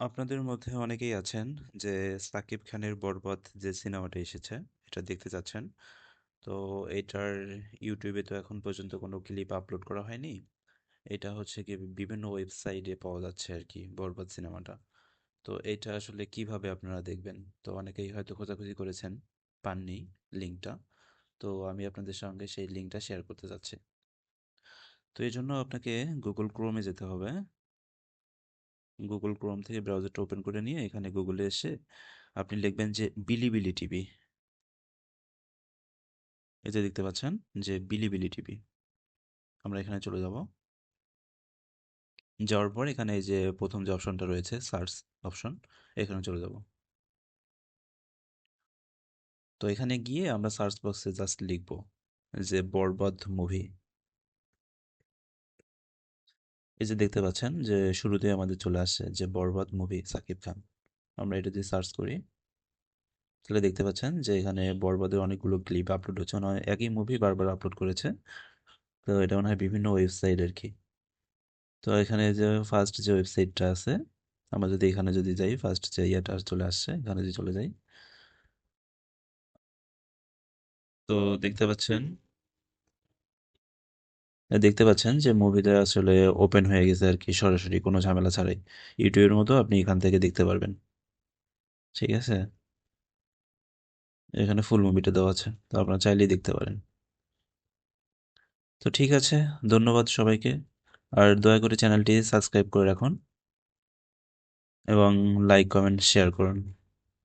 আপনাদের মধ্যে অনেকেই আছেন যে সাকিব খানের বরবাদ যে সিনেমাটা এসেছে এটা দেখতে চাচ্ছেন। তো এটার ইউটিউবে তো এখন পর্যন্ত কোনো ক্লিপ আপলোড করা হয়নি। এটা হচ্ছে কি বিভিন্ন ওয়েবসাইটে পাওয়া যাচ্ছে আর কি বরবাদ সিনেমাটা। তো এটা আসলে কিভাবে আপনারা দেখবেন? তো অনেকেই হয়তো খোঁজাখুঁজি করেছেন, পাননি লিঙ্কটা। তো আমি আপনাদের সঙ্গে সেই লিঙ্কটা শেয়ার করতে চাচ্ছি। তো এই জন্য আপনাকে গুগল ক্রোমে যেতে হবে। গুগল ক্রোম থেকে ব্রাউজারটা ওপেন করে নিয়ে এখানে গুগলে এসে আপনি লিখবেন যে বিলিবিলি টিভি। এই যে দেখতে পাচ্ছেন যে বিলিবিলি টিভি। আমরা এখানে চলে যাব। যাওয়ার পর এখানে এই যে প্রথম যে অপশনটা রয়েছে সার্চ অপশন, এখানে চলে যাব। তো এখানে গিয়ে আমরা সার্চ বক্সে জাস্ট লিখব যে বরবাদ মুভি। এই যে দেখতে পাচ্ছেন যে শুরুতে আমাদের চলে আসছে যে বরবাদ মুভি সাকিব খান। আমরা এটা দিয়ে সার্চ করি, তাহলে দেখতে পাচ্ছেন যে এখানে বরবাদের অনেকগুলো ক্লিপ আপলোড হচ্ছে, মানে একই মুভি বারবার আপলোড করেছে। তো এটা মনে হয় বিভিন্ন ওয়েবসাইট আর কি। তো এখানে যে ফার্স্ট যে ওয়েবসাইটটা আছে, আমরা যদি এখানে যদি যাই, ফার্স্ট যে ইয়েটা চলে আসছে, এখানে যদি চলে যাই, তো দেখতে পাচ্ছেন দেখতে পাচ্ছেন যে মুভিটা আসলে ওপেন হয়ে গেছে আর কি, সরাসরি কোনো ঝামেলা ছাড়াই। ইউটিউবের মতো আপনি এখান থেকে দেখতে পারবেন। ঠিক আছে, এখানে ফুল মুভিটা দেওয়া আছে, তো আপনারা চাইলেই দেখতে পারেন। তো ঠিক আছে, ধন্যবাদ সবাইকে। আর দয়া করে চ্যানেলটি সাবস্ক্রাইব করে রাখুন এবং লাইক কমেন্ট শেয়ার করুন।